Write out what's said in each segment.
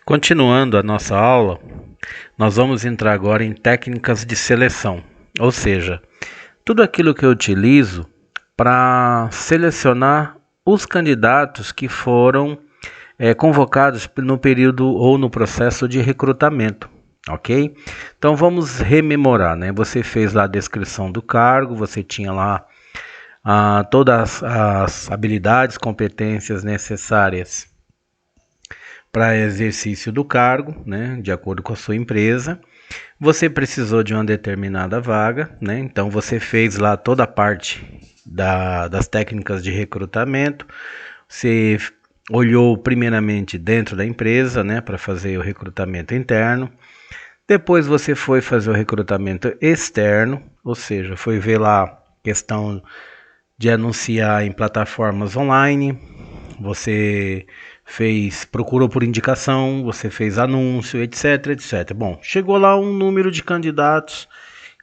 Continuando a nossa aula, nós vamos entrar agora em técnicas de seleção, ou seja, tudo aquilo que eu utilizo para selecionar os candidatos que foram convocados no período ou no processo de recrutamento, ok? Então vamos rememorar, né? Você fez lá a descrição do cargo, você tinha lá todas as habilidades, competências necessárias para exercício do cargo, né, de acordo com a sua empresa. Você precisou de uma determinada vaga, né, então você fez lá toda a parte das técnicas de recrutamento. Você olhou primeiramente dentro da empresa, né, para fazer o recrutamento interno. Depois você foi fazer o recrutamento externo, ou seja, foi ver lá questão de anunciar em plataformas online. Você procurou por indicação, você fez anúncio, etc, etc. Bom, chegou lá um número de candidatos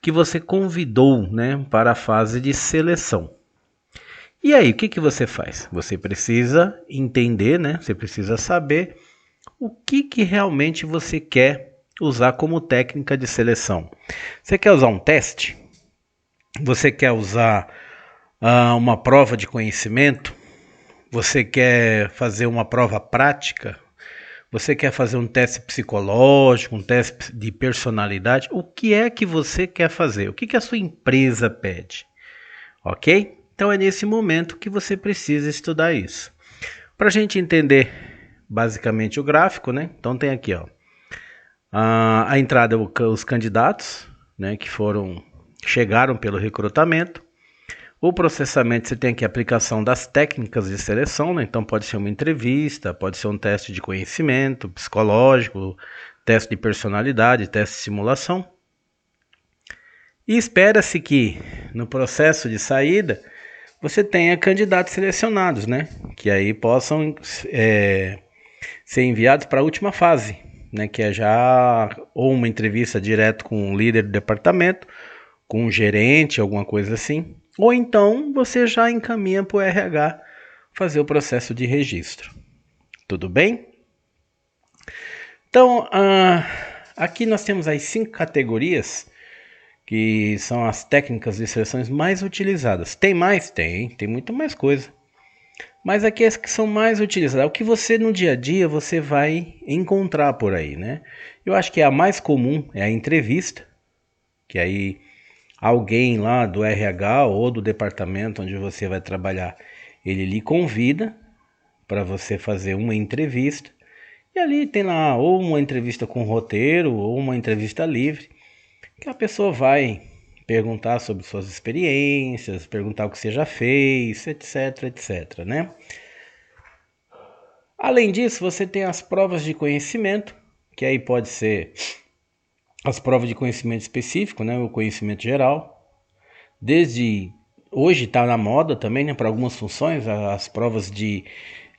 que você convidou, né, para a fase de seleção. E aí, o que você faz? Você precisa entender, né? Você precisa saber o que realmente você quer usar como técnica de seleção. Você quer usar um teste? Você quer usar uma prova de conhecimento? Você quer fazer uma prova prática? Você quer fazer um teste psicológico, um teste de personalidade? O que é que você quer fazer? O que a sua empresa pede? Ok? Então é nesse momento que você precisa estudar isso. Para a gente entender basicamente o gráfico, né? Então tem aqui, ó, a entrada, os candidatos, né, que chegaram pelo recrutamento. O processamento, você tem aqui a aplicação das técnicas de seleção, né? Então pode ser uma entrevista, pode ser um teste de conhecimento psicológico, teste de personalidade, teste de simulação. E espera-se que no processo de saída você tenha candidatos selecionados, né? Que aí possam ser enviados para a última fase, né? Que é já ou uma entrevista direto com o líder do departamento, com um gerente, alguma coisa assim. Ou então você já encaminha para o RH fazer o processo de registro. Tudo bem? Então, aqui nós temos as 5 categorias que são as técnicas de seleções mais utilizadas. Tem mais? Tem muito mais coisa. Mas aqui as que são mais utilizadas, o que você no dia a dia você vai encontrar por aí, né? Eu acho que a mais comum é a entrevista, que aí alguém lá do RH ou do departamento onde você vai trabalhar, ele lhe convida para você fazer uma entrevista. E ali tem lá ou uma entrevista com roteiro ou uma entrevista livre, que a pessoa vai perguntar sobre suas experiências, perguntar o que você já fez, etc, etc, né? Além disso, você tem as provas de conhecimento, que aí pode ser as provas de conhecimento específico, né, o conhecimento geral. Desde hoje está na moda também, né, para algumas funções, as provas de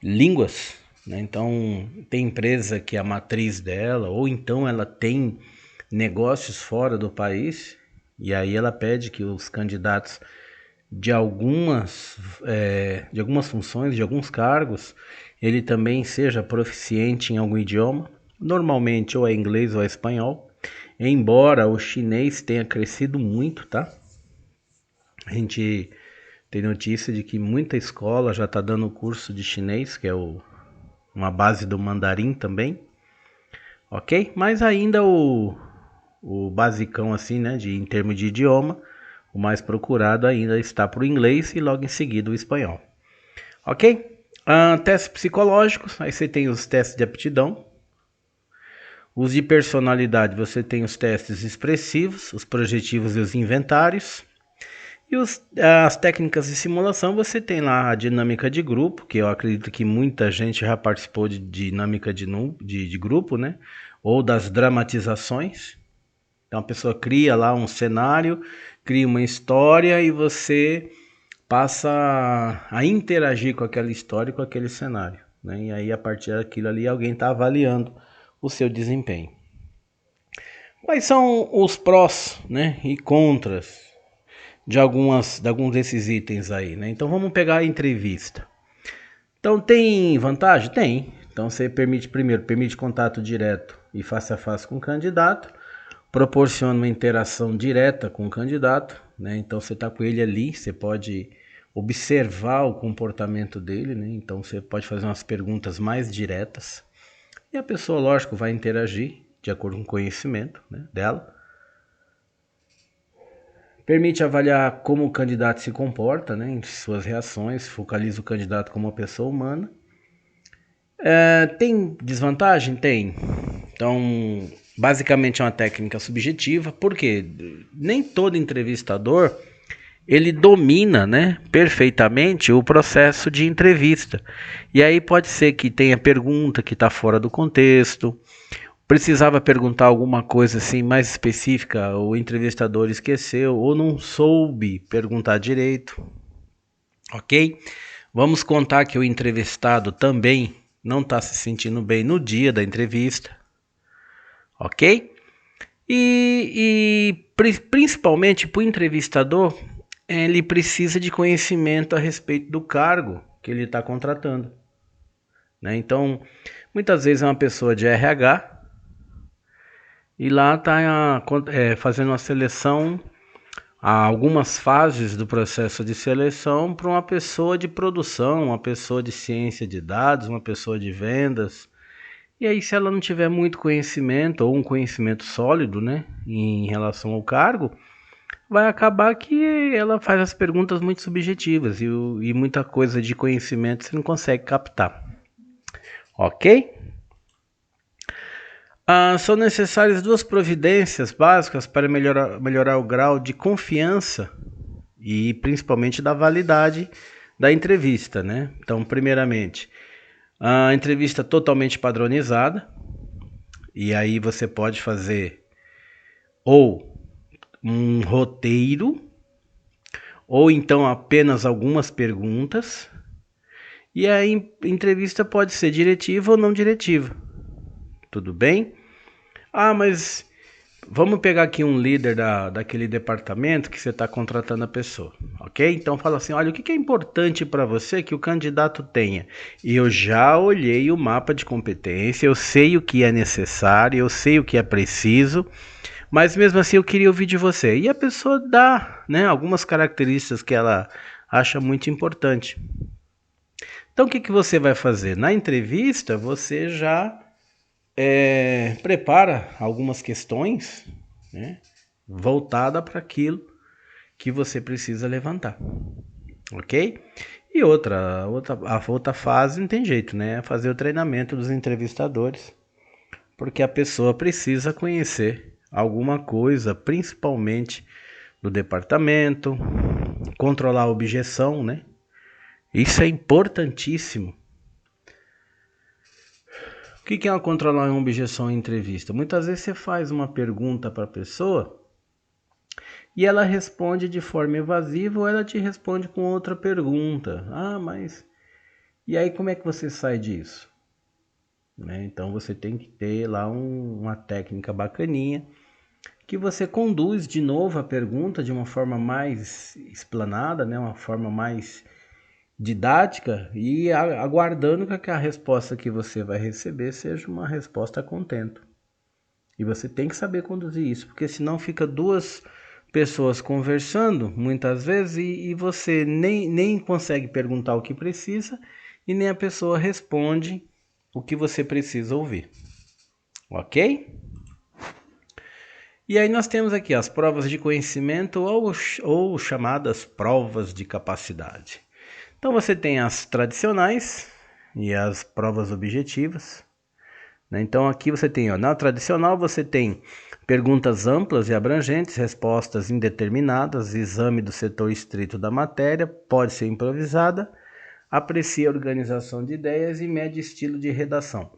línguas, né? Então tem empresa que é a matriz dela, ou então ela tem negócios fora do país, e aí ela pede que os candidatos de algumas funções, de alguns cargos, ele também seja proficiente em algum idioma, normalmente ou é inglês ou é espanhol, embora o chinês tenha crescido muito, tá? A gente tem notícia de que muita escola já está dando curso de chinês, que é uma base do mandarim também, ok? Mas ainda o basicão assim, né, em termos de idioma, o mais procurado ainda está para o inglês e logo em seguida o espanhol, ok? Testes psicológicos, aí você tem os testes de aptidão. Os de personalidade, você tem os testes expressivos, os projetivos e os inventários. E as técnicas de simulação, você tem lá a dinâmica de grupo, que eu acredito que muita gente já participou de dinâmica de grupo, né? Ou das dramatizações. Então a pessoa cria lá um cenário, cria uma história e você passa a interagir com aquela história e com aquele cenário, né? E aí a partir daquilo ali alguém está avaliando o seu desempenho. Quais são os prós, né, e contras de alguns desses itens aí, né? Então vamos pegar a entrevista. Então tem vantagem? Então você permite contato direto e face a face com o candidato, proporciona uma interação direta com o candidato, né? Então você está com ele ali, você pode observar o comportamento dele, né? Então você pode fazer umas perguntas mais diretas e a pessoa, lógico, vai interagir de acordo com o conhecimento, né, dela. Permite avaliar como o candidato se comporta, né, em suas reações, focaliza o candidato como uma pessoa humana. Tem desvantagem? Tem. Então, basicamente é uma técnica subjetiva, porque nem todo entrevistador ele domina, né, perfeitamente o processo de entrevista. E aí pode ser que tenha pergunta que está fora do contexto, precisava perguntar alguma coisa assim mais específica, o entrevistador esqueceu ou não soube perguntar direito, ok? Vamos contar que o entrevistado também não está se sentindo bem no dia da entrevista, ok? E principalmente para o entrevistador, ele precisa de conhecimento a respeito do cargo que ele está contratando, né? Então, muitas vezes é uma pessoa de RH e lá está fazendo uma seleção, algumas fases do processo de seleção para uma pessoa de produção, uma pessoa de ciência de dados, uma pessoa de vendas. E aí, se ela não tiver muito conhecimento ou um conhecimento sólido, né, em relação ao cargo, vai acabar que ela faz as perguntas muito subjetivas e muita coisa de conhecimento você não consegue captar. Ok? São necessárias duas providências básicas para melhorar o grau de confiança e principalmente da validade da entrevista, né? Então, primeiramente, a entrevista totalmente padronizada, e aí você pode fazer ou um roteiro, ou então apenas algumas perguntas, e a entrevista pode ser diretiva ou não diretiva. Tudo bem? Mas vamos pegar aqui um líder daquele departamento que você está contratando a pessoa, ok? Então fala assim, olha, o que é importante para você que o candidato tenha? Eu já olhei o mapa de competência, eu sei o que é necessário, eu sei o que é preciso, mas mesmo assim eu queria ouvir de você. E a pessoa dá, né, algumas características que ela acha muito importante. Então o que você vai fazer? Na entrevista você já prepara algumas questões, né, voltada para aquilo que você precisa levantar, ok? E a outra fase não tem jeito, né? É fazer o treinamento dos entrevistadores, porque a pessoa precisa conhecer alguma coisa, principalmente do departamento, controlar a objeção, né? Isso é importantíssimo. O que é controlar uma objeção em entrevista? Muitas vezes você faz uma pergunta para a pessoa e ela responde de forma evasiva ou ela te responde com outra pergunta. Mas... E aí como é que você sai disso? Né? Então você tem que ter lá uma técnica bacaninha que você conduz de novo a pergunta de uma forma mais explanada, né? Uma forma mais didática e aguardando que a resposta que você vai receber seja uma resposta a contento. E você tem que saber conduzir isso, porque senão fica duas pessoas conversando muitas vezes e você nem consegue perguntar o que precisa e nem a pessoa responde o que você precisa ouvir. Ok? E aí nós temos aqui as provas de conhecimento ou chamadas provas de capacidade. Então você tem as tradicionais e as provas objetivas, né? Então aqui você tem, na tradicional você tem perguntas amplas e abrangentes, respostas indeterminadas, exame do setor estrito da matéria, pode ser improvisada, aprecia a organização de ideias e mede estilo de redação.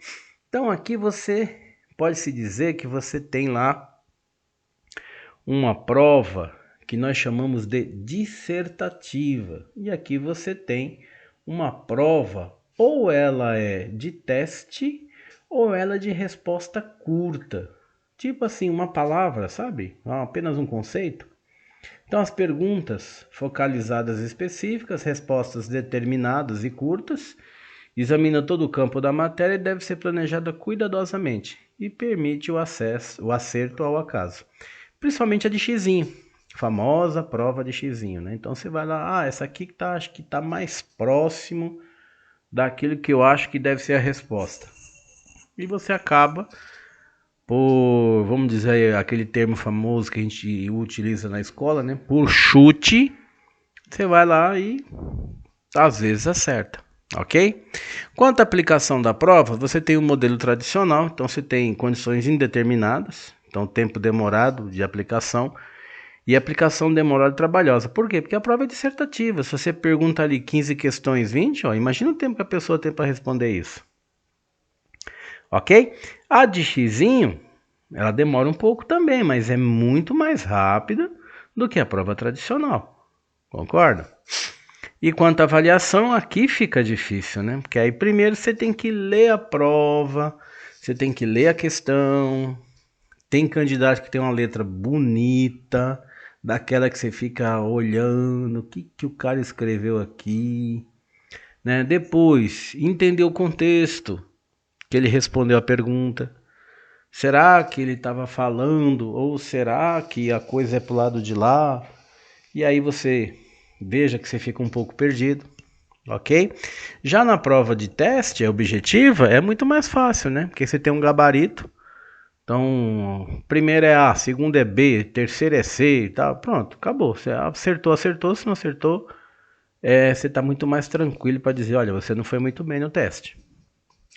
Então aqui você pode-se dizer que você tem lá uma prova que nós chamamos de dissertativa. E aqui você tem uma prova, ou ela é de teste, ou ela é de resposta curta. Tipo assim, uma palavra, sabe? Apenas um conceito. Então, as perguntas focalizadas específicas, respostas determinadas e curtas, examina todo o campo da matéria e deve ser planejada cuidadosamente e permite o acerto ao acaso. Principalmente a de xizinho, famosa prova de xizinho, né? Então você vai lá, essa aqui que acho que tá mais próximo daquilo que eu acho que deve ser a resposta. E você acaba por, vamos dizer, aquele termo famoso que a gente utiliza na escola, né? Por chute, você vai lá e às vezes acerta, ok? Quanto à aplicação da prova, você tem o modelo tradicional, então você tem condições indeterminadas, então tempo demorado de aplicação e aplicação demorada e trabalhosa. Por quê? Porque a prova é dissertativa. Se você pergunta ali 15 questões, 20, ó, imagina o tempo que a pessoa tem para responder isso. Ok? A de xizinho, ela demora um pouco também, mas é muito mais rápida do que a prova tradicional. Concorda? E quanto à avaliação, aqui fica difícil, né? Porque aí primeiro você tem que ler a prova, você tem que ler a questão. Tem candidato que tem uma letra bonita, daquela que você fica olhando, o que o cara escreveu aqui, né? Depois, entender o contexto que ele respondeu a pergunta. Será que ele estava falando ou será que a coisa é pro lado de lá? E aí você veja que você fica um pouco perdido, ok? Já na prova de teste objetiva é muito mais fácil, né? Porque você tem um gabarito. Então, primeiro é A, segundo é B, terceiro é C e tal. Pronto, acabou. Você acertou, acertou. Se não acertou, você está muito mais tranquilo para dizer, olha, você não foi muito bem no teste.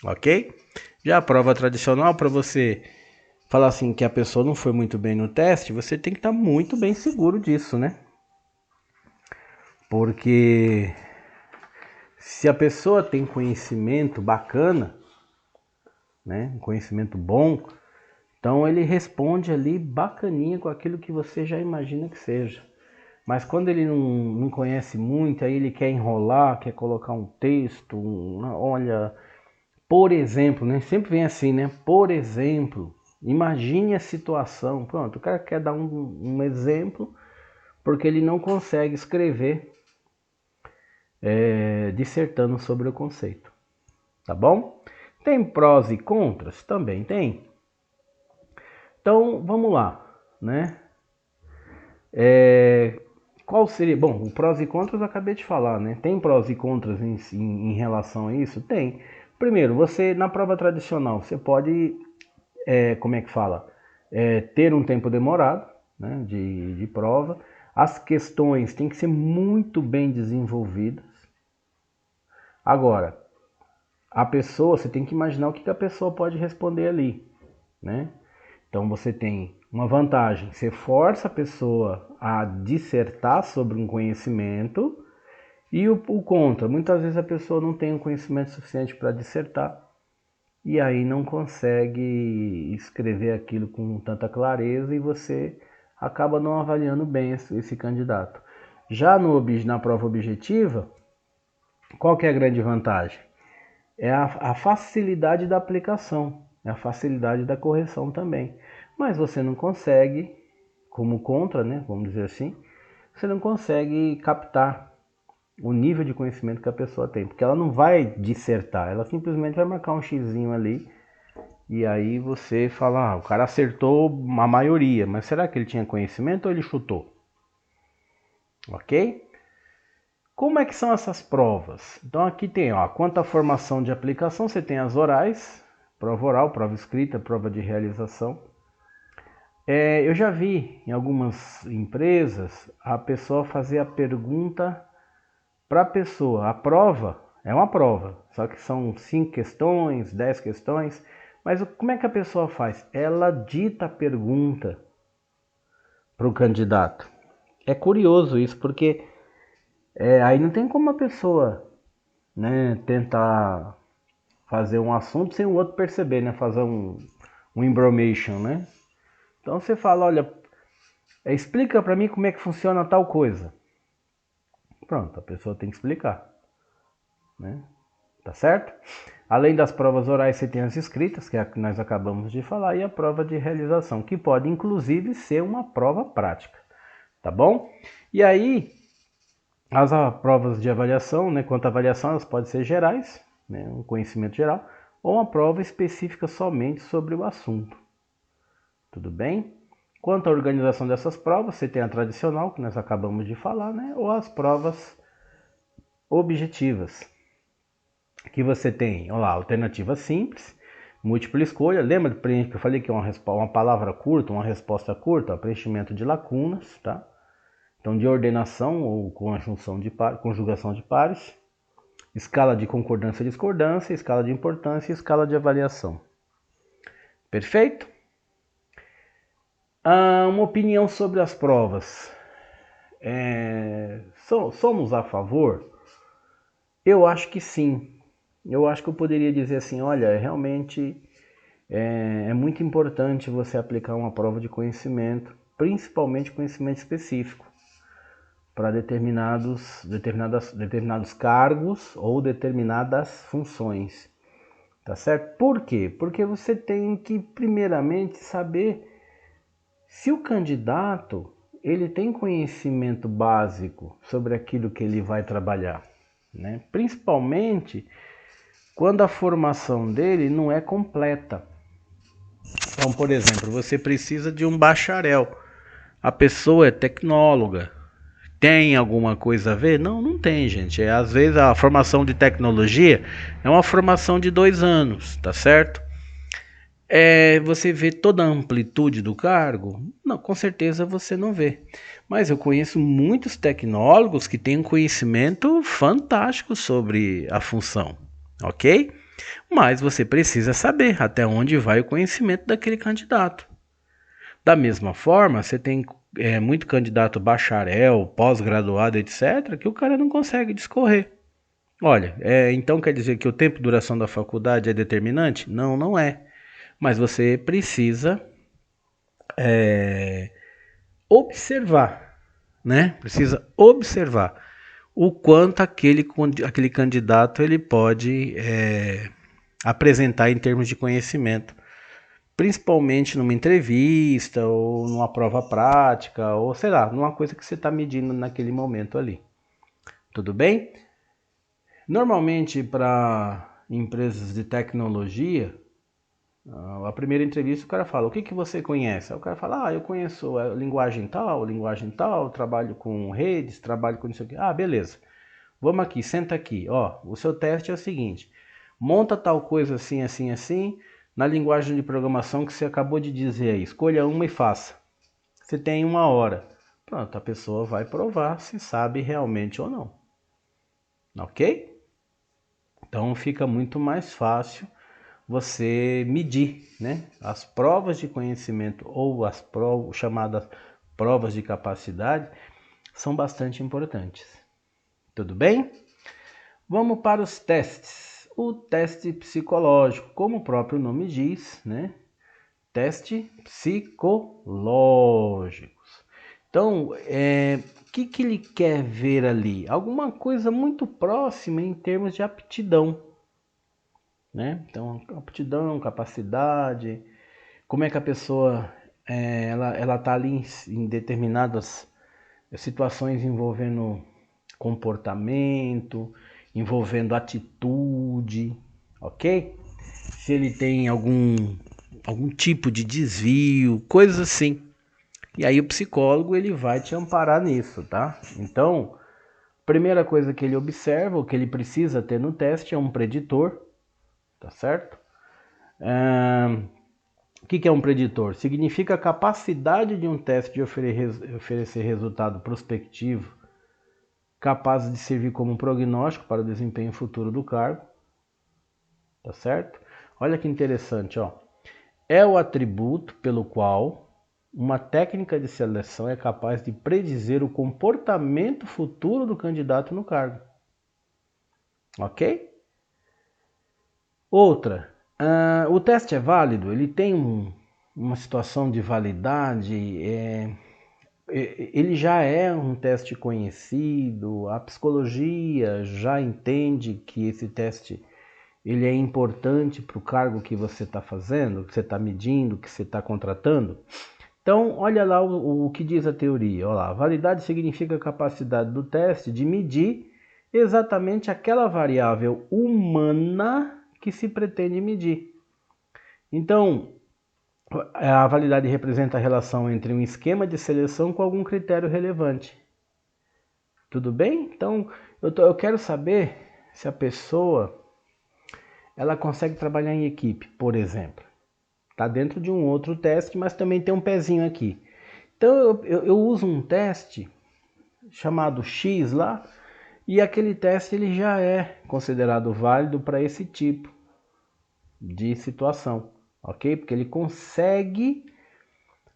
Ok? Já a prova tradicional, para você falar assim que a pessoa não foi muito bem no teste, você tem que estar muito bem seguro disso, né? Porque se a pessoa tem conhecimento bacana, né, um conhecimento bom, então ele responde ali bacaninha com aquilo que você já imagina que seja. Mas quando ele não conhece muito, aí ele quer enrolar, quer colocar um texto, olha, por exemplo, né? Sempre vem assim, né? Por exemplo, imagine a situação. Pronto, o cara quer dar um exemplo porque ele não consegue escrever dissertando sobre o conceito. Tá bom? Tem prós e contras? Também tem. Então, vamos lá, né? Qual seria? Bom, o prós e contras eu acabei de falar, né? Tem prós e contras em relação a isso? Tem. Primeiro, você na prova tradicional, você pode, como é que fala? Ter um tempo demorado, né, de prova. As questões têm que ser muito bem desenvolvidas. Agora, a pessoa, você tem que imaginar o que a pessoa pode responder ali, né? Então você tem uma vantagem, você força a pessoa a dissertar sobre um conhecimento e o contra, muitas vezes a pessoa não tem um conhecimento suficiente para dissertar e aí não consegue escrever aquilo com tanta clareza e você acaba não avaliando bem esse candidato. Já na prova objetiva, qual que é a grande vantagem? É a facilidade da aplicação, é a facilidade da correção também. Mas você não consegue, como contra, né, vamos dizer assim, você não consegue captar o nível de conhecimento que a pessoa tem, porque ela não vai dissertar, ela simplesmente vai marcar um xizinho ali e aí você fala, o cara acertou a maioria, mas será que ele tinha conhecimento ou ele chutou? Ok? Como é que são essas provas? Então aqui tem, ó, quanto à formação de aplicação, você tem as orais, prova oral, prova escrita, prova de realização. Eu já vi em algumas empresas a pessoa fazer a pergunta para a pessoa. A prova é uma prova, só que são 5 questões, 10 questões. Mas como é que a pessoa faz? Ela dita a pergunta para o candidato. É curioso isso, porque aí não tem como a pessoa, né, tentar fazer um assunto sem o outro perceber, né? Fazer um embromation, né? Então você fala, olha, explica para mim como é que funciona tal coisa. Pronto, a pessoa tem que explicar, né? Tá certo? Além das provas orais, você tem as escritas, que é a que nós acabamos de falar, e a prova de realização, que pode inclusive ser uma prova prática, tá bom? E aí, as provas de avaliação, né? Quanto à avaliação, elas podem ser gerais, né, um conhecimento geral, ou uma prova específica somente sobre o assunto. Tudo bem? Quanto à organização dessas provas, você tem a tradicional, que nós acabamos de falar, né, ou as provas objetivas, que você tem, olha lá, alternativa simples, múltipla escolha. Lembra que eu falei que é uma palavra curta, uma resposta curta, preenchimento de lacunas, tá? Então, de ordenação ou conjugação de pares, escala de concordância e discordância, escala de importância e escala de avaliação. Perfeito? Uma opinião sobre as provas. Somos a favor? Eu acho que sim. Eu acho que eu poderia dizer assim, olha, realmente é muito importante você aplicar uma prova de conhecimento, principalmente conhecimento específico, para determinados cargos ou determinadas funções, tá certo? Por quê? Porque você tem que primeiramente saber se o candidato ele tem conhecimento básico sobre aquilo que ele vai trabalhar, né? Principalmente quando a formação dele não é completa. Então, por exemplo, você precisa de um bacharel, a pessoa é tecnóloga. Tem alguma coisa a ver? Não, não tem, gente. Às vezes a formação de tecnologia é uma formação de 2 anos, tá certo? Você vê toda a amplitude do cargo? Não, com certeza você não vê. Mas eu conheço muitos tecnólogos que têm um conhecimento fantástico sobre a função, ok? Mas você precisa saber até onde vai o conhecimento daquele candidato. Da mesma forma, você tem muito candidato bacharel, pós-graduado, etc., que o cara não consegue discorrer. Olha, então quer dizer que o tempo de duração da faculdade é determinante? Não, não é. Mas você precisa observar, né? Precisa observar o quanto aquele candidato ele pode apresentar em termos de conhecimento, principalmente numa entrevista ou numa prova prática ou sei lá, numa coisa que você está medindo naquele momento ali. Tudo bem? Normalmente para empresas de tecnologia, a primeira entrevista o cara fala, o que você conhece? Aí o cara fala, eu conheço linguagem tal, trabalho com redes, trabalho com isso aqui. Beleza. Vamos aqui, senta aqui. O seu teste é o seguinte, monta tal coisa assim, assim, assim, na linguagem de programação que você acabou de dizer aí. Escolha uma e faça. Você tem 1 hora. Pronto, a pessoa vai provar se sabe realmente ou não. Ok? Então fica muito mais fácil você medir, né? As provas de conhecimento ou as chamadas provas de capacidade são bastante importantes. Tudo bem? Vamos para os testes. O teste psicológico, como o próprio nome diz, né? Teste psicológicos. Então, o que ele quer ver ali? Alguma coisa muito próxima em termos de aptidão, né? Então, aptidão, capacidade, como é que a pessoa ela está ali em determinadas situações envolvendo comportamento, envolvendo atitude, ok? Se ele tem algum tipo de desvio, coisas assim. E aí o psicólogo ele vai te amparar nisso, tá? Então, primeira coisa que ele observa, o que ele precisa ter no teste é um preditor, tá certo? O que é um preditor? Significa a capacidade de um teste de oferecer resultado prospectivo capaz de servir como um prognóstico para o desempenho futuro do cargo, tá certo? Olha que interessante, ó. É o atributo pelo qual uma técnica de seleção é capaz de predizer o comportamento futuro do candidato no cargo. Ok? Outra, o teste é válido? Ele tem uma situação de validade? Ele já é um teste conhecido? A psicologia já entende que esse teste ele é importante para o cargo que você está fazendo, que você está medindo, que você está contratando? Então, olha lá o que diz a teoria. Olha lá, validade significa a capacidade do teste de medir exatamente aquela variável humana que se pretende medir. Então, a validade representa a relação entre um esquema de seleção com algum critério relevante. Tudo bem? Então, eu quero saber se a pessoa ela consegue trabalhar em equipe, por exemplo. Está dentro de um outro teste, mas também tem um pezinho aqui. Então, eu uso um teste chamado X lá, e aquele teste ele já é considerado válido para esse tipo de situação, ok? Porque ele consegue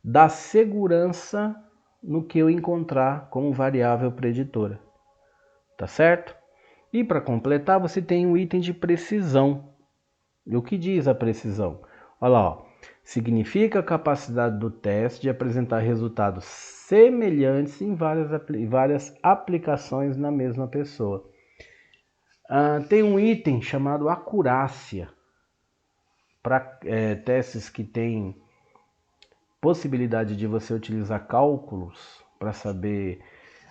dar segurança no que eu encontrar como variável preditora, tá certo? E para completar, você tem um item de precisão. E o que diz a precisão? Olha lá, ó. Significa a capacidade do teste de apresentar resultados semelhantes em várias aplicações na mesma pessoa. Tem um item chamado acurácia, para testes que têm possibilidade de você utilizar cálculos para saber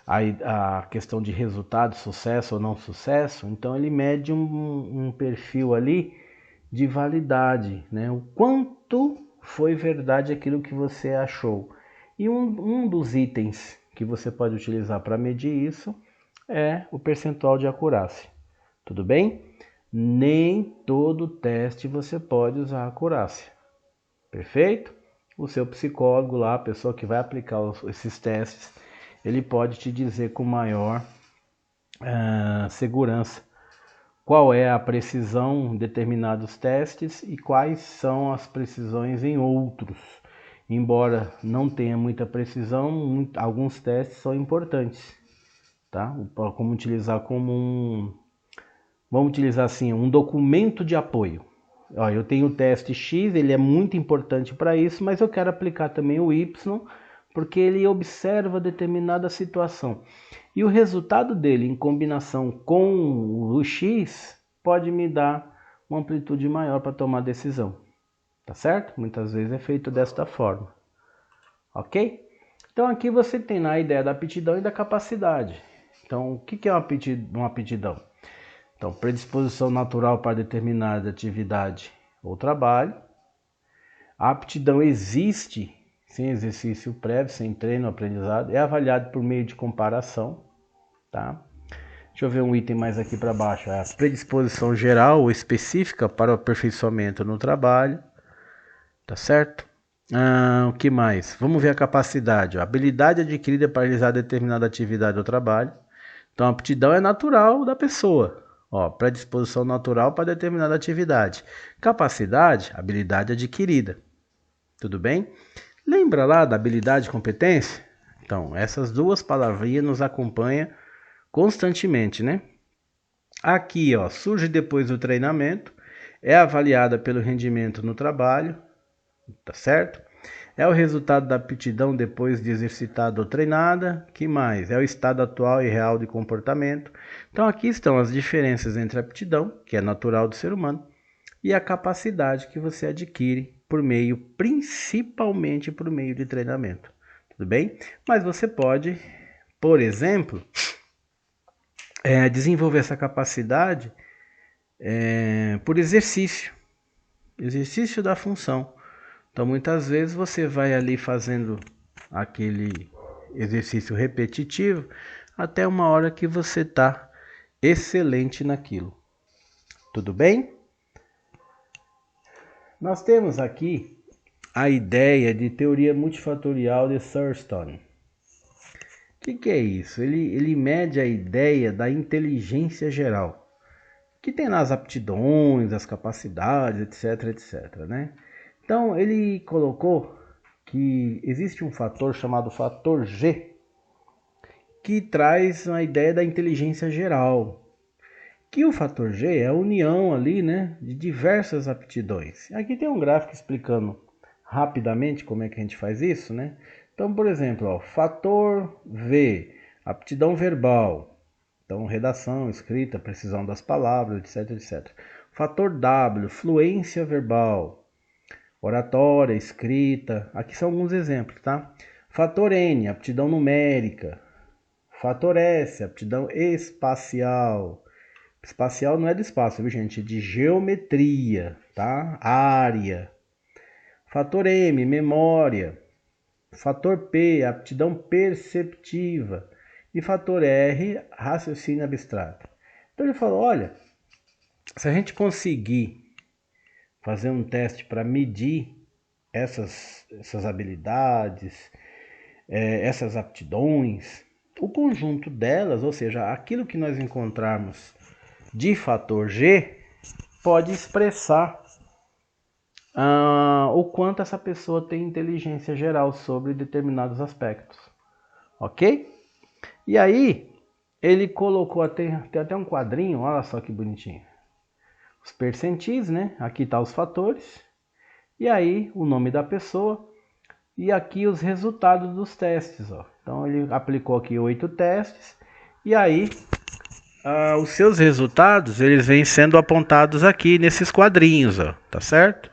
a questão de resultado, sucesso ou não sucesso. Então ele mede um perfil ali de validade, né? O quanto foi verdade aquilo que você achou. E um dos itens que você pode utilizar para medir isso é o percentual de acurácia. Tudo bem? Nem todo teste você pode usar acurácia. Perfeito? O seu psicólogo lá, a pessoa que vai aplicar esses testes, ele pode te dizer com maior segurança qual é a precisão em determinados testes e quais são as precisões em outros. Embora não tenha muita precisão, alguns testes são importantes, tá? Como utilizar como vamos utilizar assim, um documento de apoio. Ó, eu tenho o teste X, ele é muito importante para isso, mas eu quero aplicar também o Y, porque ele observa determinada situação. E o resultado dele, em combinação com o X, pode me dar uma amplitude maior para tomar decisão. Tá certo? Muitas vezes é feito desta forma. Ok? Então aqui você tem a ideia da aptidão e da capacidade. Então, o que é uma aptidão? Então, predisposição natural para determinada atividade ou trabalho. A aptidão existe sem exercício prévio, sem treino, aprendizado. É avaliado por meio de comparação, tá? Deixa eu ver um item mais aqui para baixo. É a predisposição geral ou específica para o aperfeiçoamento no trabalho, tá certo? O que mais? Vamos ver a capacidade. A habilidade adquirida para realizar determinada atividade ou trabalho. Então, a aptidão é natural da pessoa. Ó, predisposição natural para determinada atividade. Capacidade, habilidade adquirida. Tudo bem? Lembra lá da habilidade e competência? Então, essas duas palavrinhas nos acompanham constantemente, né? Aqui, ó, surge depois do treinamento, é avaliada pelo rendimento no trabalho, tá certo? É o resultado da aptidão depois de exercitada ou treinada. Que mais? É o estado atual e real de comportamento. Então aqui estão as diferenças entre a aptidão, que é natural do ser humano, e a capacidade que você adquire principalmente por meio de treinamento. Tudo bem? Mas você pode, por exemplo, desenvolver essa capacidade por exercício da função. Então, muitas vezes você vai ali fazendo aquele exercício repetitivo até uma hora que você está excelente naquilo. Tudo bem? Nós temos aqui a ideia de teoria multifatorial de Thurston. O que é isso? Ele mede a ideia da inteligência geral, que tem lá as aptidões, as capacidades, etc, etc, né? Então, ele colocou que existe um fator chamado fator G, que traz a ideia da inteligência geral. Que o fator G é a união ali, né, de diversas aptidões. Aqui tem um gráfico explicando rapidamente como é que a gente faz isso, né? Então, por exemplo, ó, fator V, aptidão verbal. Então, redação, escrita, precisão das palavras, etc, etc. Fator W, fluência verbal. Oratória, escrita, aqui são alguns exemplos, tá? Fator N, aptidão numérica. Fator S, aptidão espacial. Espacial não é de espaço, viu, gente? É de geometria, tá? Área. Fator M, memória. Fator P, aptidão perceptiva. E fator R, raciocínio abstrato. Então ele falou, olha, se a gente conseguir fazer um teste para medir essas habilidades, essas aptidões, o conjunto delas, ou seja, aquilo que nós encontrarmos de fator G, pode expressar o quanto essa pessoa tem inteligência geral sobre determinados aspectos, ok? E aí, ele colocou, tem até um quadrinho, olha só que bonitinho. Os percentis, né? Aqui tá os fatores. E aí, o nome da pessoa. E aqui os resultados dos testes, ó. Então, ele aplicou aqui 8 testes. E aí, os seus resultados, eles vêm sendo apontados aqui nesses quadrinhos, ó. Tá certo?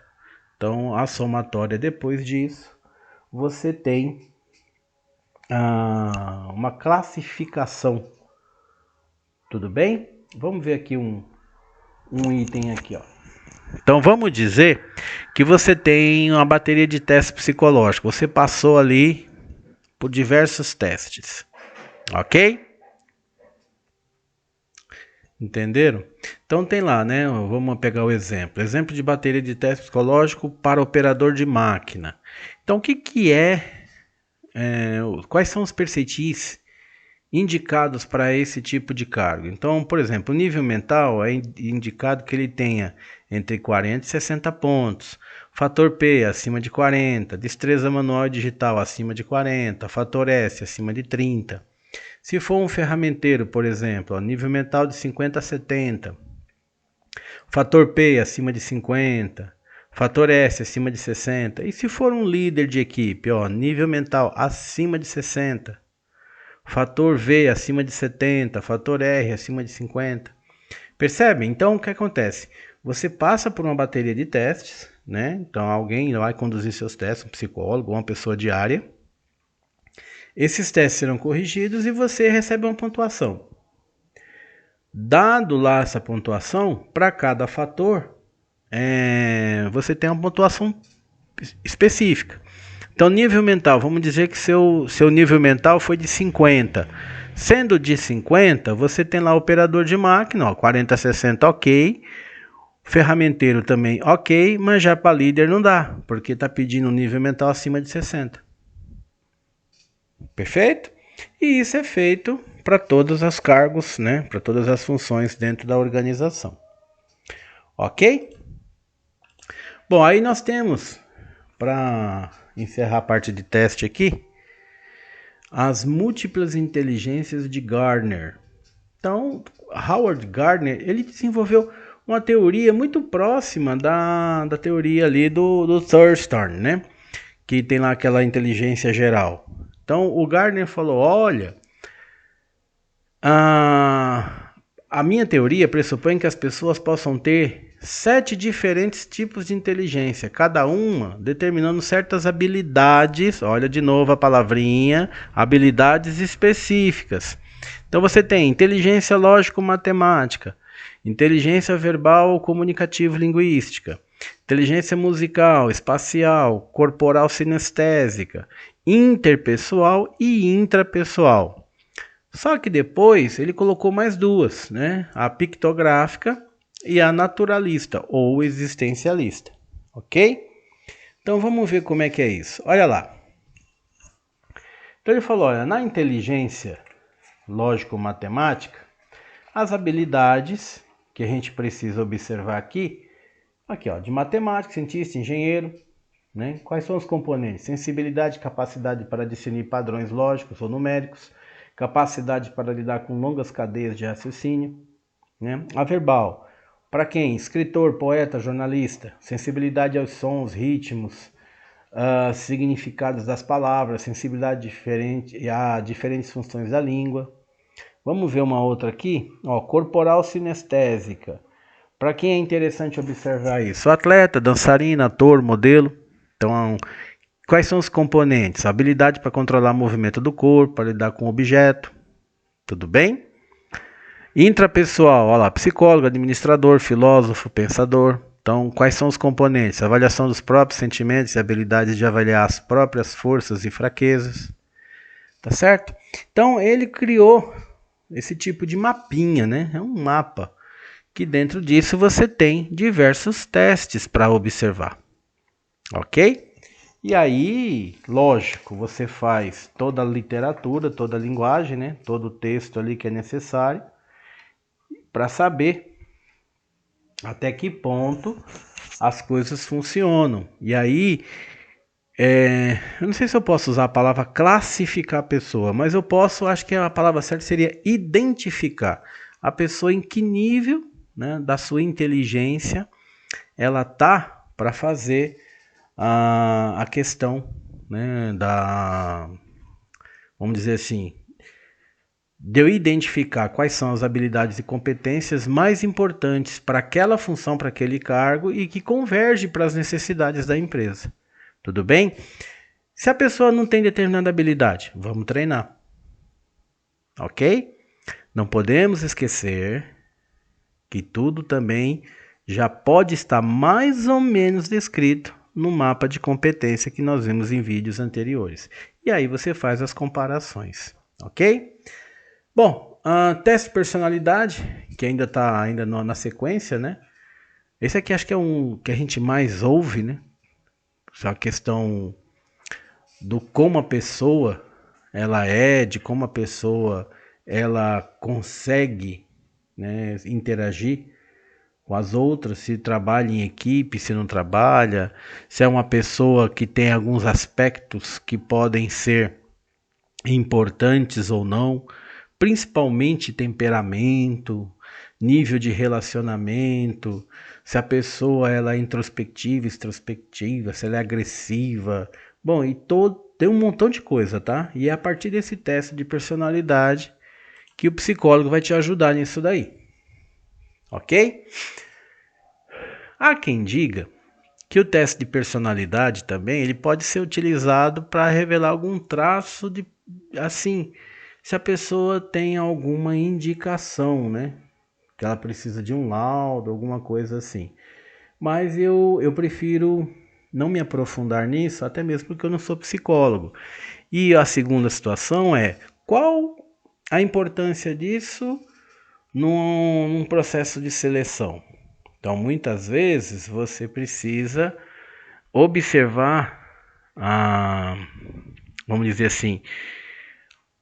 Então, a somatória depois disso, você tem uma classificação. Tudo bem? Vamos ver aqui um item aqui, ó. Então vamos dizer que você tem uma bateria de testes psicológicos. Você passou ali por diversos testes, ok? Entenderam? Então tem lá, né? Vamos pegar o exemplo. Exemplo de bateria de teste psicológico para operador de máquina. Então o que é quais são os percentis indicados para esse tipo de cargo? Então, por exemplo, o nível mental é indicado que ele tenha entre 40 e 60 pontos. Fator P acima de 40, destreza manual e digital acima de 40, fator S acima de 30. Se for um ferramenteiro, por exemplo, nível mental de 50 a 70, fator P acima de 50, fator S acima de 60. E se for um líder de equipe, nível mental acima de 60, fator V acima de 70, fator R acima de 50. Percebe? Então, o que acontece? Você passa por uma bateria de testes, né? Então, alguém vai conduzir seus testes, um psicólogo, uma pessoa de área. Esses testes serão corrigidos e você recebe uma pontuação. Dado lá essa pontuação, para cada fator, você tem uma pontuação específica. Então, nível mental, vamos dizer que seu nível mental foi de 50. Sendo de 50, você tem lá o operador de máquina, 40 a 60, ok. Ferramenteiro também, ok. Mas já para líder não dá, porque está pedindo um nível mental acima de 60. Perfeito? E isso é feito para todos os cargos, né? Para todas as funções dentro da organização. Ok? Bom, aí nós temos, para encerrar a parte de teste aqui, as múltiplas inteligências de Gardner. Então, Howard Gardner, ele desenvolveu uma teoria muito próxima da teoria ali do Thurston, né? Que tem lá aquela inteligência geral. Então, o Gardner falou, olha, a minha teoria pressupõe que as pessoas possam ter 7 diferentes tipos de inteligência, cada uma determinando certas habilidades, olha de novo a palavrinha, habilidades específicas. Então você tem inteligência lógico-matemática, inteligência verbal comunicativo-linguística, inteligência musical, espacial, corporal sinestésica, interpessoal e intrapessoal. Só que depois ele colocou mais duas, né? A pictográfica e a naturalista ou existencialista, ok? Então vamos ver como é que é isso. Olha lá. Então ele falou, olha, na inteligência lógico-matemática, as habilidades que a gente precisa observar aqui, de matemática, cientista, engenheiro, né? Quais são os componentes? Sensibilidade, capacidade para discernir padrões lógicos ou numéricos, capacidade para lidar com longas cadeias de raciocínio, né? A verbal, para quem? Escritor, poeta, jornalista, sensibilidade aos sons, ritmos, significados das palavras, sensibilidade diferente a diferentes funções da língua. Vamos ver uma outra aqui, corporal sinestésica. Para quem é interessante observar isso? Atleta, dançarina, ator, modelo. Então, quais são os componentes? Habilidade para controlar o movimento do corpo, para lidar com o objeto. Tudo bem? Intrapessoal, olha lá, psicólogo, administrador, filósofo, pensador. Então, quais são os componentes? Avaliação dos próprios sentimentos e habilidades de avaliar as próprias forças e fraquezas. Tá certo? Então, ele criou esse tipo de mapinha, né? É um mapa que dentro disso você tem diversos testes para observar. Ok? E aí, lógico, você faz toda a literatura, toda a linguagem, né? Todo o texto ali que é necessário para saber até que ponto as coisas funcionam. E aí, eu não sei se eu posso usar a palavra classificar a pessoa, mas eu posso, acho que a palavra certa seria identificar a pessoa em que nível, né, da sua inteligência ela tá para fazer a questão, né, vamos dizer assim, de eu identificar quais são as habilidades e competências mais importantes para aquela função, para aquele cargo e que converge para as necessidades da empresa. Tudo bem? Se a pessoa não tem determinada habilidade, vamos treinar. Ok? Não podemos esquecer que tudo também já pode estar mais ou menos descrito no mapa de competência que nós vimos em vídeos anteriores. E aí você faz as comparações, ok? Bom, teste de personalidade, que ainda está na sequência, né? Esse aqui acho que é um que a gente mais ouve, né? Essa questão do como a pessoa ela é, de como a pessoa ela consegue, né, interagir com as outras, se trabalha em equipe, se não trabalha, se é uma pessoa que tem alguns aspectos que podem ser importantes ou não, principalmente temperamento, nível de relacionamento, se a pessoa ela é introspectiva, extrospectiva, se ela é agressiva, bom, e tem um montão de coisa, tá? E é a partir desse teste de personalidade que o psicólogo vai te ajudar nisso daí, ok? Há quem diga que o teste de personalidade também ele pode ser utilizado para revelar algum traço de, assim, se a pessoa tem alguma indicação, né? Que ela precisa de um laudo, alguma coisa assim. Mas eu prefiro não me aprofundar nisso, até mesmo porque eu não sou psicólogo. E a segunda situação é, qual a importância disso num processo de seleção? Então, muitas vezes você precisa observar vamos dizer assim,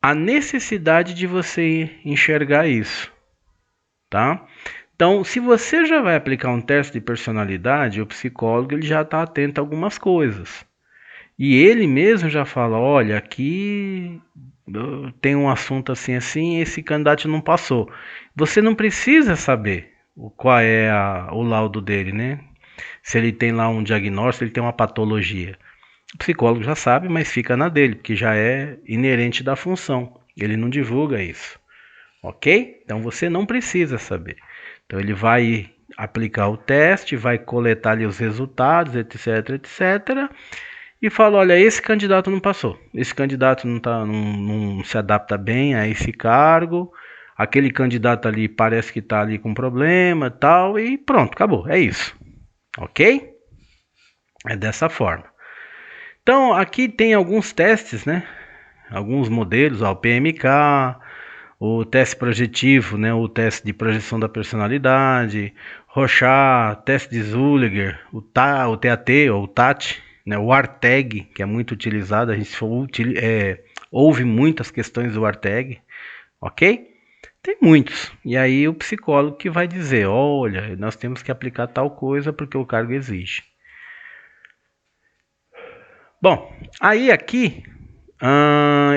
a necessidade de você enxergar isso, tá? Então, se você já vai aplicar um teste de personalidade, o psicólogo ele já está atento a algumas coisas. E ele mesmo já fala, olha, aqui tem um assunto assim, assim, esse candidato não passou. Você não precisa saber qual é o laudo dele, né? Se ele tem lá um diagnóstico, ele tem uma patologia. O psicólogo já sabe, mas fica na dele, porque já é inerente da função. Ele não divulga isso, ok? Então você não precisa saber. Então ele vai aplicar o teste, vai coletar ali os resultados, etc, etc. E fala, olha, esse candidato não passou. Esse candidato não se adapta bem a esse cargo. Aquele candidato ali parece que está ali com problema, tal, e pronto, acabou. É isso, ok? É dessa forma. Então, aqui tem alguns testes, né? Alguns modelos, ó, o PMK, o teste projetivo, né? O teste de projeção da personalidade, Rorschach, teste de Zollinger, o TAT ou o TAT, né? O ARTEG, que é muito utilizado, a gente ouve muitas questões do ARTEG, ok? Tem muitos. E aí o psicólogo que vai dizer, olha, nós temos que aplicar tal coisa porque o cargo exige. Bom, aí aqui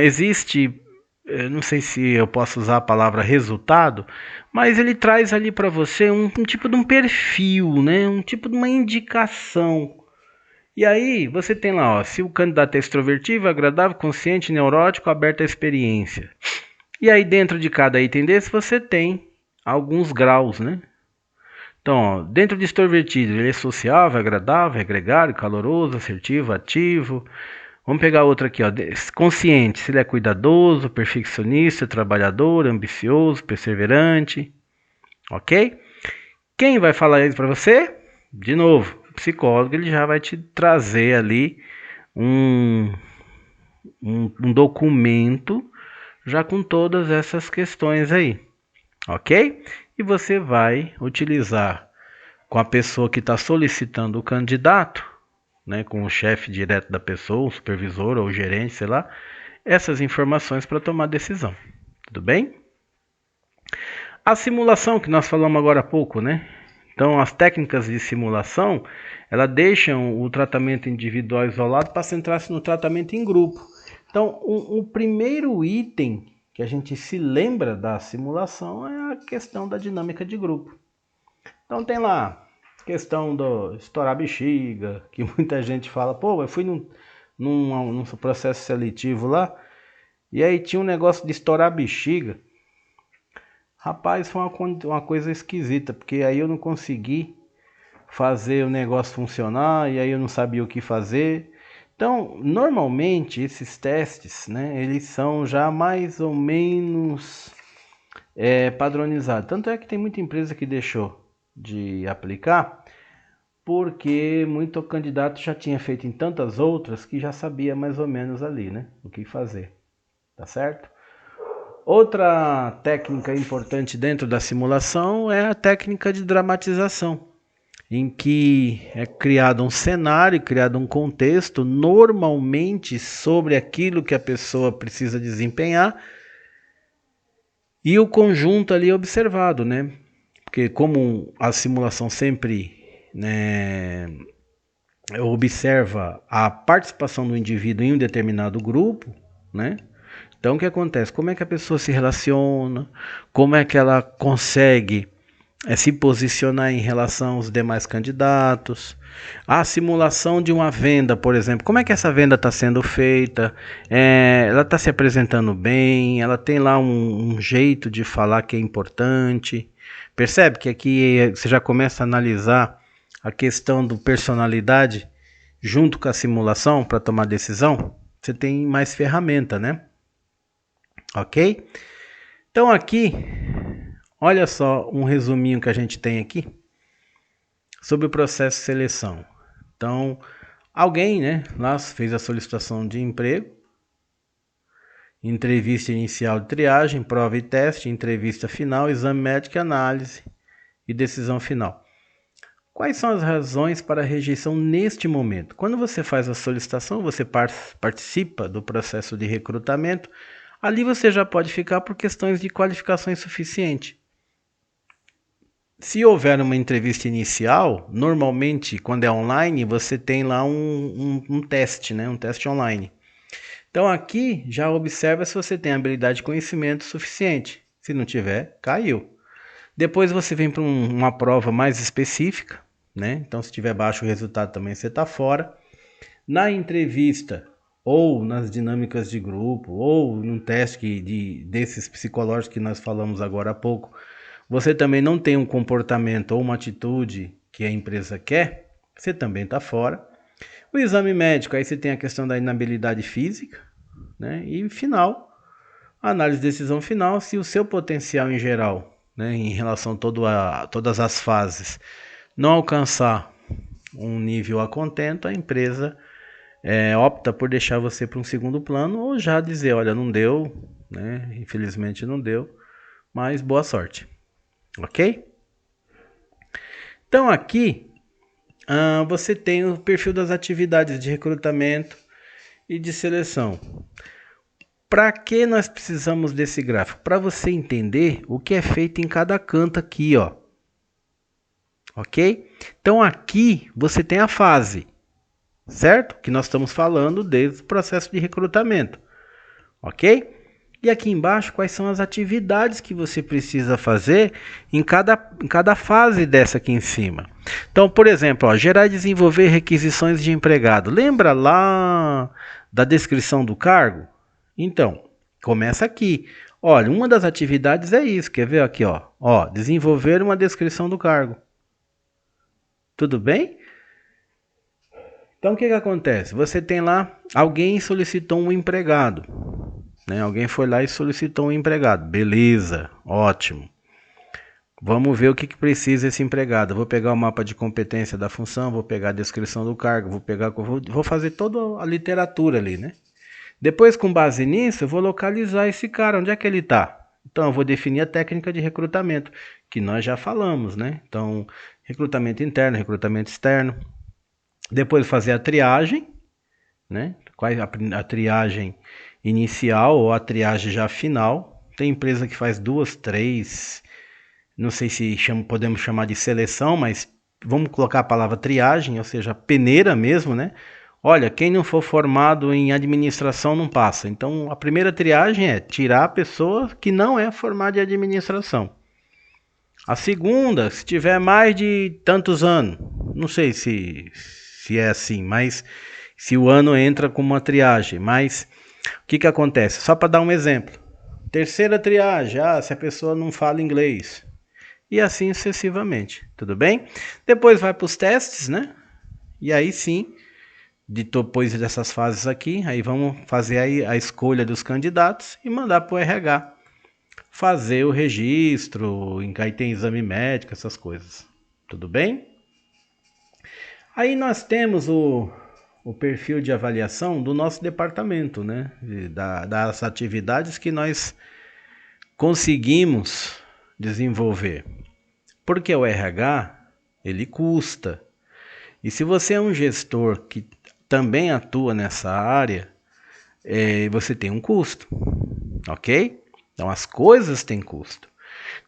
existe, eu não sei se eu posso usar a palavra resultado, mas ele traz ali para você um tipo de um perfil, né? Um tipo de uma indicação. E aí você tem lá, ó, se o candidato é extrovertido, agradável, consciente, neurótico, aberto à experiência. E aí dentro de cada item desse você tem alguns graus, né? Então, ó, dentro de extrovertido, ele é sociável, agradável, é gregário, caloroso, assertivo, ativo, Vamos pegar outra aqui, ó. Consciente, se ele é cuidadoso, perfeccionista, trabalhador, ambicioso, perseverante, ok? Quem vai falar isso para você? De novo, o psicólogo ele já vai te trazer ali um documento já com todas essas questões aí, ok? E você vai utilizar com a pessoa que está solicitando o candidato, né, com o chefe direto da pessoa, o supervisor ou o gerente, sei lá, essas informações para tomar decisão. Tudo bem? A simulação que nós falamos agora há pouco, né? Então, as técnicas de simulação, ela deixam o tratamento individual isolado para centrar-se no tratamento em grupo. Então, o primeiro item que a gente se lembra da simulação é a questão da dinâmica de grupo. Então, tem lá a questão do estourar bexiga, que muita gente fala, pô, eu fui num processo seletivo lá, e aí tinha um negócio de estourar bexiga. Rapaz, foi uma coisa esquisita, porque aí eu não consegui fazer o negócio funcionar, e aí eu não sabia o que fazer. Então, normalmente, esses testes, né, eles são já mais ou menos padronizados. Tanto é que tem muita empresa que deixou de aplicar, porque muito candidato já tinha feito em tantas outras que já sabia mais ou menos ali, né, o que fazer. Tá certo? Outra técnica importante dentro da simulação é a técnica de dramatização, em que é criado um cenário, criado um contexto, normalmente sobre aquilo que a pessoa precisa desempenhar, e o conjunto ali observado, né? Porque como a simulação sempre, né, observa a participação do indivíduo em um determinado grupo, né? Então, o que acontece? Como é que a pessoa se relaciona? Como é que ela consegue se posicionar em relação aos demais candidatos? A simulação de uma venda, por exemplo. Como é que essa venda está sendo feita? Ela está se apresentando bem? Ela tem lá um jeito de falar que é importante? Percebe que aqui você já começa a analisar a questão do personalidade junto com a simulação para tomar decisão? Você tem mais ferramenta, né? Ok? Então aqui, olha só um resuminho que a gente tem aqui sobre o processo de seleção. Então, alguém, né, lá fez a solicitação de emprego, entrevista inicial de triagem, prova e teste, entrevista final, exame médico, análise e decisão final. Quais são as razões para a rejeição neste momento? Quando você faz a solicitação, você participa do processo de recrutamento. Ali você já pode ficar por questões de qualificação insuficiente. Se houver uma entrevista inicial, normalmente quando é online, você tem lá um teste, né? Um teste online. Então aqui já observa se você tem habilidade e conhecimento suficiente. Se não tiver, caiu. Depois você vem para uma prova mais específica, né? Então se tiver baixo o resultado também você está fora. Na entrevista ou nas dinâmicas de grupo, ou num teste desses psicológicos que nós falamos agora há pouco, você também não tem um comportamento ou uma atitude que a empresa quer, você também está fora. O exame médico, aí você tem a questão da inabilidade física, né? E final, a análise de decisão final, se o seu potencial em geral, né, em relação a todas as fases, não alcançar um nível a contento, a empresa opta por deixar você para um segundo plano ou já dizer, olha, não deu, né? Infelizmente não deu, mas boa sorte, ok? Então aqui você tem o perfil das atividades de recrutamento e de seleção. Para que nós precisamos desse gráfico? Para você entender o que é feito em cada canto aqui, ó. Ok? Então aqui você tem a fase, certo? Que nós estamos falando desde o processo de recrutamento, ok? E aqui embaixo, quais são as atividades que você precisa fazer em cada fase dessa aqui em cima. Então, por exemplo, ó, gerar e desenvolver requisições de empregado. Lembra lá da descrição do cargo? Então, começa aqui. Olha, uma das atividades é isso. Quer ver aqui, ó? Ó, desenvolver uma descrição do cargo. Tudo bem? Então, o que acontece? Você tem lá, alguém solicitou um empregado, né? Alguém foi lá e solicitou um empregado. Beleza, ótimo. Vamos ver o que precisa esse empregado. Vou pegar o mapa de competência da função, vou pegar a descrição do cargo, vou fazer toda a literatura ali, né? Depois, com base nisso, eu vou localizar esse cara, onde é que ele está. Então, eu vou definir a técnica de recrutamento, que nós já falamos, né? Então, recrutamento interno, recrutamento externo. Depois, fazer a triagem, né? Qual é a triagem inicial ou a triagem já final. Tem empresa que faz 2, 3, não sei se podemos chamar de seleção, mas vamos colocar a palavra triagem, ou seja, peneira mesmo, né? Olha, quem não for formado em administração não passa. Então, a primeira triagem é tirar a pessoa que não é formada em administração. A segunda, se tiver mais de tantos anos, não sei se é assim, mas se o ano entra com uma triagem. Mas o que acontece? Só para dar um exemplo. Terceira triagem, se a pessoa não fala inglês. E assim sucessivamente, tudo bem? Depois vai para os testes, né? E aí sim, depois dessas fases aqui, aí vamos fazer aí a escolha dos candidatos e mandar para o RH fazer o registro, aí tem exame médico, essas coisas, tudo bem? Aí nós temos o perfil de avaliação do nosso departamento, né? Das atividades que nós conseguimos desenvolver. Porque o RH, ele custa. E se você é um gestor que também atua nessa área, você tem um custo, ok? Então as coisas têm custo.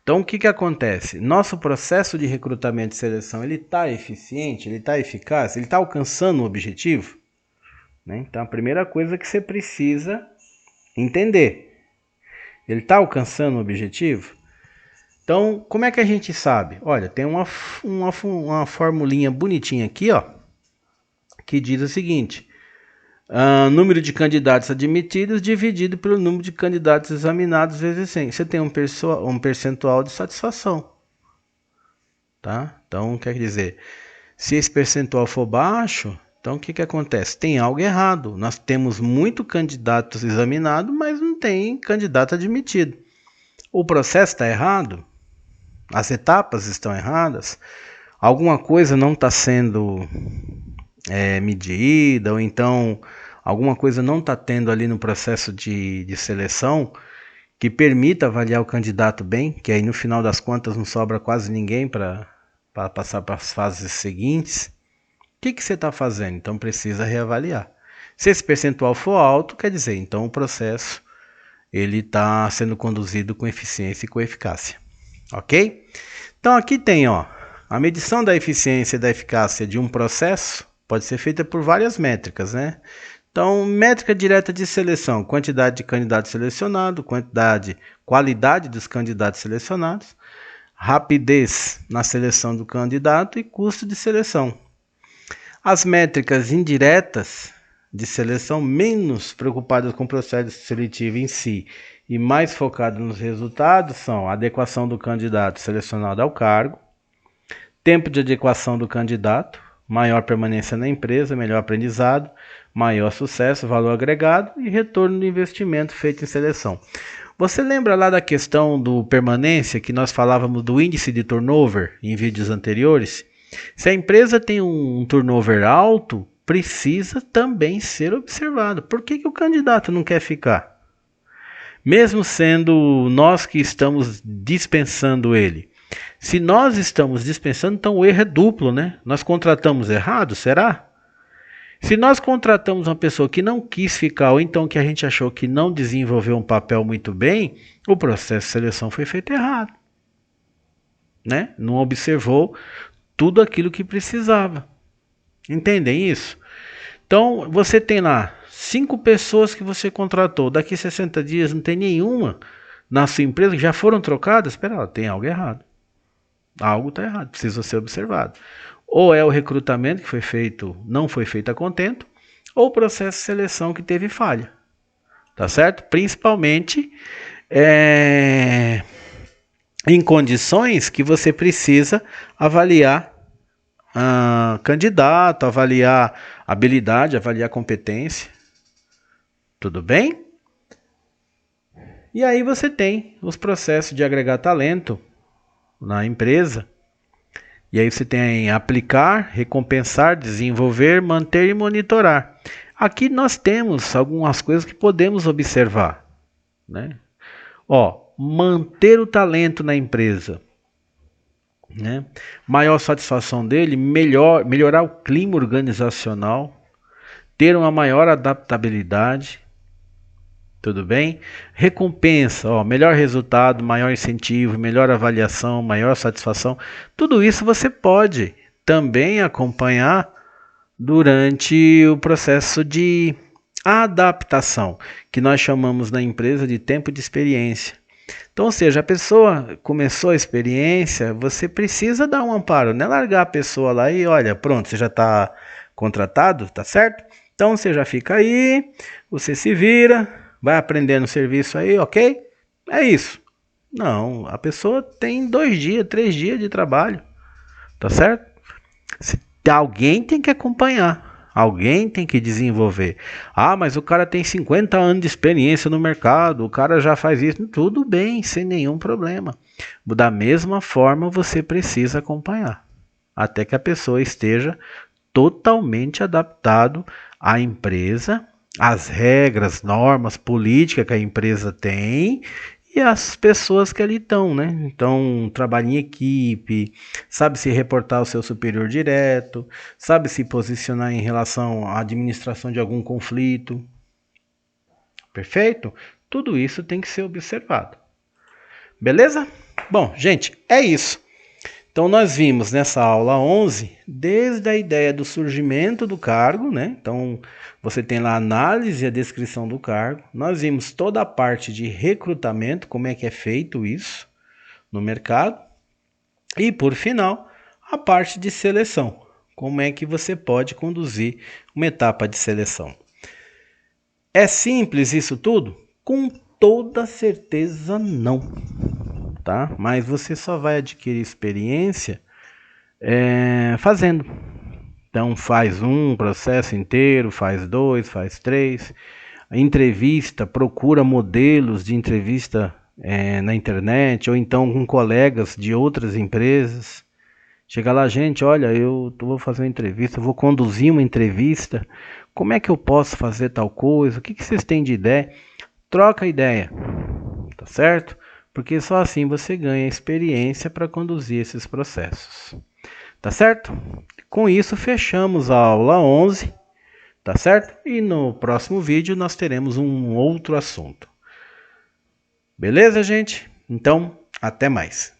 Então o que acontece? Nosso processo de recrutamento e seleção, ele está eficiente, ele está eficaz, ele está alcançando o objetivo? Né? Então a primeira coisa que você precisa entender, ele está alcançando o objetivo? Então, como é que a gente sabe? Olha, tem uma formulinha bonitinha aqui, ó, que diz o seguinte: número de candidatos admitidos dividido pelo número de candidatos examinados vezes 100. Você tem um percentual de satisfação. Tá? Então, quer dizer, se esse percentual for baixo, então o que acontece? Tem algo errado. Nós temos muito candidatos examinados, mas não tem candidato admitido. O processo está errado? As etapas estão erradas? Alguma coisa não está sendo medida, ou então alguma coisa não está tendo ali no processo de seleção que permita avaliar o candidato bem, que aí no final das contas não sobra quase ninguém para passar para as fases seguintes. O que você está fazendo? Então precisa reavaliar. Se esse percentual for alto, quer dizer, então o processo ele está sendo conduzido com eficiência e com eficácia. Ok? Então aqui tem, ó, a medição da eficiência e da eficácia de um processo pode ser feita por várias métricas, né? Então, métrica direta de seleção, quantidade de candidatos selecionados, qualidade dos candidatos selecionados, rapidez na seleção do candidato e custo de seleção. As métricas indiretas de seleção, menos preocupadas com o processo seletivo em si e mais focadas nos resultados, são a adequação do candidato selecionado ao cargo, tempo de adequação do candidato, maior permanência na empresa, melhor aprendizado, maior sucesso, valor agregado e retorno do investimento feito em seleção. Você lembra lá da questão do permanência, que nós falávamos do índice de turnover em vídeos anteriores? Se a empresa tem um turnover alto, precisa também ser observado. Por que o candidato não quer ficar? Mesmo sendo nós que estamos dispensando ele. Se nós estamos dispensando, então o erro é duplo, né? Nós contratamos errado, será? Se nós contratamos uma pessoa que não quis ficar, ou então que a gente achou que não desenvolveu um papel muito bem, o processo de seleção foi feito errado, né? Não observou tudo aquilo que precisava. Entendem isso? Então, você tem lá 5 pessoas que você contratou, daqui 60 dias não tem nenhuma na sua empresa que já foram trocadas, espera lá, tem algo errado. Algo está errado, precisa ser observado. Ou é o recrutamento que foi feito, não foi feito a contento, ou o processo de seleção que teve falha. Tá certo? Principalmente em condições que você precisa avaliar candidato, avaliar habilidade, avaliar competência. Tudo bem? E aí você tem os processos de agregar talento na empresa. E aí você tem aplicar, recompensar, desenvolver, manter e monitorar. Aqui nós temos algumas coisas que podemos observar, né? Manter o talento na empresa, né? Maior satisfação dele, melhorar o clima organizacional, ter uma maior adaptabilidade, tudo bem? Recompensa, melhor resultado, maior incentivo, melhor avaliação, maior satisfação. Tudo isso você pode também acompanhar durante o processo de adaptação, que nós chamamos na empresa de tempo de experiência. Então, ou seja, a pessoa começou a experiência, você precisa dar um amparo, não é largar a pessoa lá e olha, pronto, você já está contratado, tá certo? Então você já fica aí, você se vira, vai aprendendo o serviço aí, ok? É isso. Não, a pessoa tem 2 dias, 3 dias de trabalho, tá certo? Alguém tem que acompanhar, alguém tem que desenvolver. Ah, mas o cara tem 50 anos de experiência no mercado, o cara já faz isso. Tudo bem, sem nenhum problema. Da mesma forma, você precisa acompanhar, até que a pessoa esteja totalmente adaptado à empresa, às regras, normas, políticas que a empresa tem e as pessoas que ali estão, né? Então, trabalha em equipe, sabe se reportar ao seu superior direto, sabe se posicionar em relação à administração de algum conflito. Perfeito? Tudo isso tem que ser observado. Beleza? Bom, gente, é isso. Então, nós vimos nessa aula 11, desde a ideia do surgimento do cargo, né? Então, você tem lá a análise e a descrição do cargo. Nós vimos toda a parte de recrutamento, como é que é feito isso no mercado. E, por final, a parte de seleção. Como é que você pode conduzir uma etapa de seleção. É simples isso tudo? Com toda certeza não. Tá? Mas você só vai adquirir experiência fazendo. Então faz um processo inteiro, faz 2, faz 3. Entrevista, procura modelos de entrevista na internet ou então com colegas de outras empresas. Chega lá, gente, olha, eu vou fazer uma entrevista, vou conduzir uma entrevista. Como é que eu posso fazer tal coisa? O que vocês têm de ideia? Troca ideia, tá certo? Porque só assim você ganha experiência para conduzir esses processos. Tá certo? Com isso fechamos a aula 11, tá certo? E no próximo vídeo nós teremos um outro assunto. Beleza, gente? Então, até mais.